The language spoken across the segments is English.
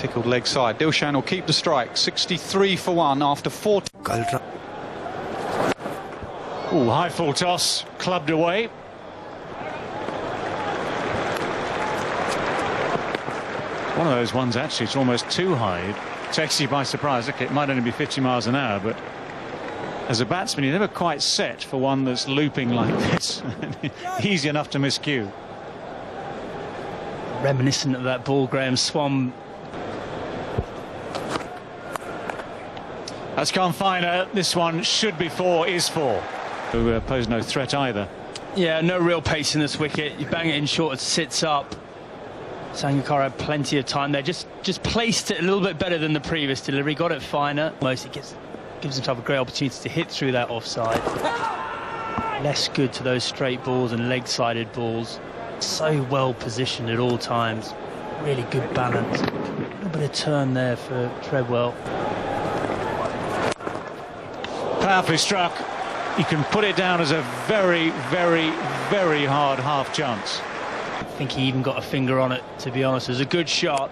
Tickled leg side. Dilshan will keep the strike. 63 for 1 after 40. Ooh, high full toss, clubbed away. One of those ones, actually, it's almost too high. It takes you by surprise. Okay, it might only be 50 miles an hour, but as a batsman, you're never quite set for one that's looping like this. Easy enough to miscue. Reminiscent of that ball Graham Swan. That's gone finer. This one should be 4, is 4. Who pose no threat either. Yeah, no real pace in this wicket. You bang it in short, it sits up. Sangakkara had plenty of time there. Just placed it a little bit better than the previous delivery. Got it finer. Most it gives himself a great opportunity to hit through that offside. Less good to those straight balls and leg-sided balls. So well positioned at all times. Really good balance. A little bit of turn there for Treadwell. Powerfully struck. You can put it down as a very, very, very hard half chance. I think he even got a finger on it, to be honest. It was a good shot.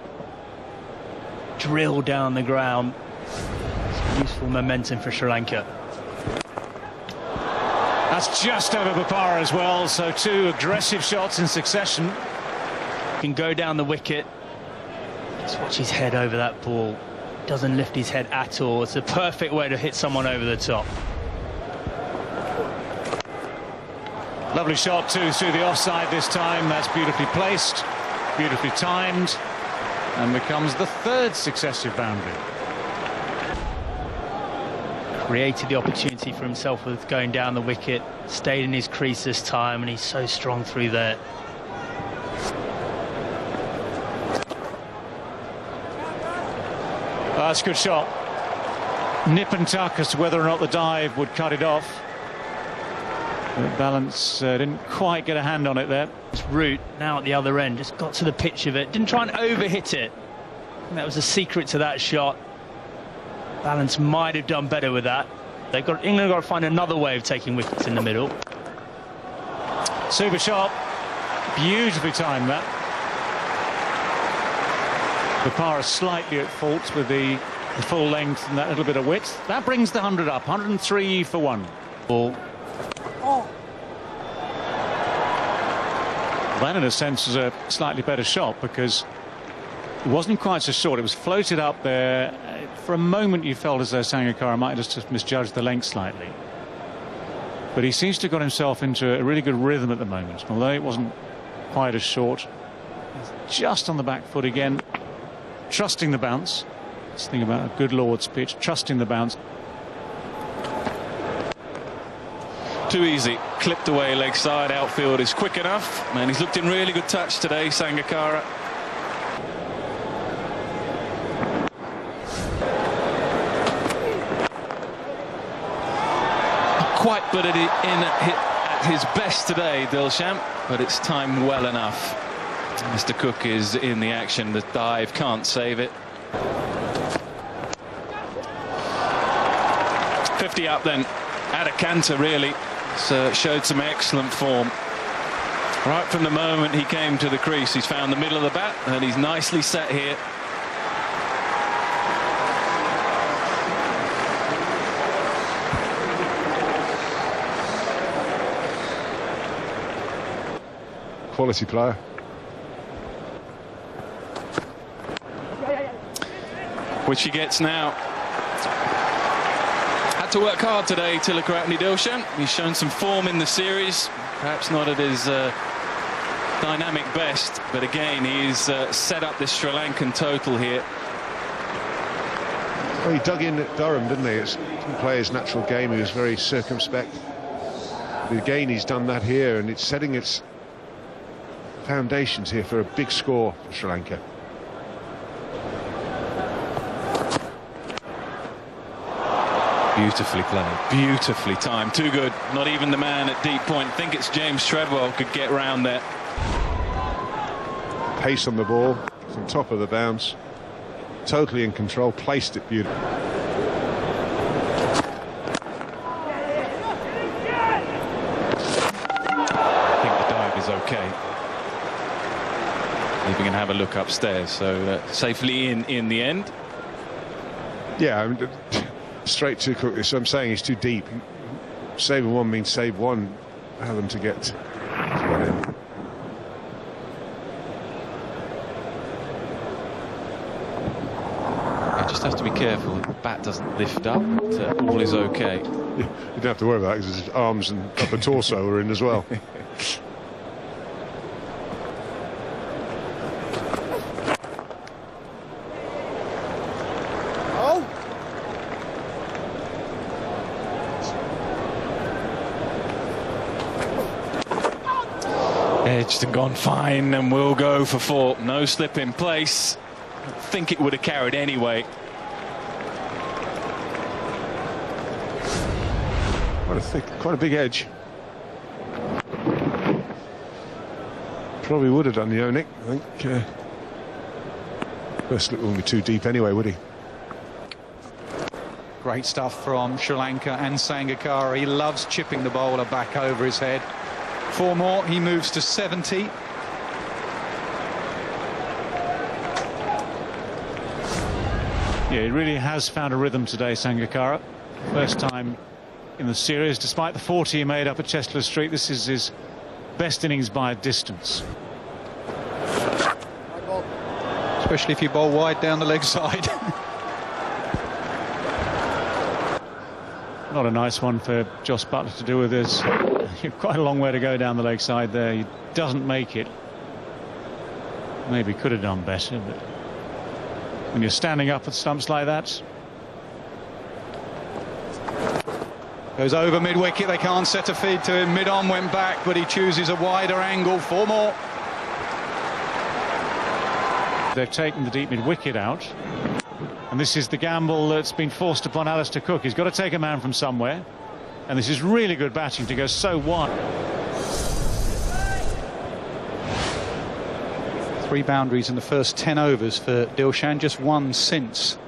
Drilled down the ground. Some useful momentum for Sri Lanka. That's just over Bopara as well, so 2 aggressive shots in succession. Can go down the wicket. Just watch his head over that ball. Doesn't lift his head at all. It's a perfect way to hit someone over the top. Lovely shot too through the offside this time. That's beautifully placed, beautifully timed, and becomes the 3rd successive boundary. Created the opportunity for himself with going down the wicket, stayed in his crease this time, and he's so strong through there. That's a good shot. Nip and tuck as to whether or not the dive would cut it off. The balance didn't quite get a hand on it there. It's Root now at the other end, just got to the pitch of it, didn't try and overhit it. And that was the secret to that shot. Balance might have done better with that. England have got to find another way of taking wickets in the middle. Super shot, beautifully timed that. Bopara slightly at fault with the full length and that little bit of width. That brings the 100 up, 103 for 1. Ball. That, in a sense, is a slightly better shot because it wasn't quite so short. It was floated up there. For a moment, you felt as though Sangakkara might have just misjudged the length slightly. But he seems to have got himself into a really good rhythm at the moment. Although it wasn't quite as short. He's just on the back foot again, trusting the bounce. This thing about a good Lord's pitch, trusting the bounce. Too easy, clipped away leg side. Outfield is quick enough, and he's looked in really good touch today, Sangakkara. Not quite put it in at his best today, Dilshan, but it's timed well enough. Mr. Cook is in the action. The dive can't save it. 50 up then, at a canter really. Showed some excellent form. Right from the moment he came to the crease, he's found the middle of the bat, and he's nicely set here. Quality player. Which he gets now. To work hard today, Tilakaratne Dilshan. He's shown some form in the series, perhaps not at his dynamic best, but again he's set up this Sri Lankan total here. Well, he dug in at Durham, didn't he? Didn't play his natural game. He was very circumspect. But again, he's done that here, and it's setting its foundations here for a big score for Sri Lanka. Beautifully played, beautifully timed, too good. Not even the man at deep point. I think it's James Treadwell could get round there. Pace on the ball, from top of the bounce, totally in control, placed it beautifully. I think the dive is okay. if he can have a look upstairs. So safely in the end. Yeah, I mean, straight to Cook. So I'm saying he's too deep. Saving one means save one. Allow them to get in. He just has to be careful that the bat doesn't lift up. But, all is okay. You don't have to worry about it because his arms and upper torso are in as well. Edged and gone fine, and will go for 4. No slip in place. I think it would have carried anyway. Quite a big edge. Probably would have done the Onik, I think. First slip wouldn't be too deep anyway, would he? Great stuff from Sri Lanka and Sangakkara. He loves chipping the bowler back over his head. 4 more, he moves to 70. Yeah, he really has found a rhythm today, Sangakkara. First time in the series, despite the 40 he made up at Chestler Street. This is his best innings by a distance. Especially if you bowl wide down the leg side. Not a nice one for Jos Buttler to do with this. Quite a long way to go down the leg side there. He doesn't make it. Maybe could have done better, but when you're standing up at stumps like that. Goes over mid-wicket, they can't set a feed to him. Mid-on went back, but he chooses a wider angle. 4 more. They've taken the deep mid-wicket out. And this is the gamble that's been forced upon Alistair Cook. He's got to take a man from somewhere. And this is really good batting to go so wide. 3 boundaries in the first 10 overs for Dilshan, just 1 since.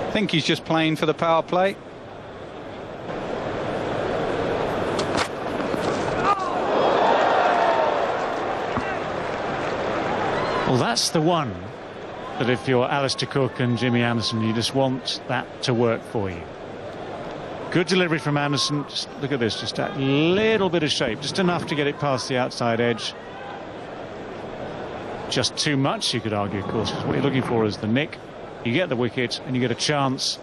I think he's just playing for the power play. Well, that's the one that if you're Alistair Cook and Jimmy Anderson, you just want that to work for you. Good delivery from Anderson. Just look at this, just that little bit of shape, just enough to get it past the outside edge. Just too much, you could argue, of course, because what you're looking for is the nick. You get the wicket and you get a chance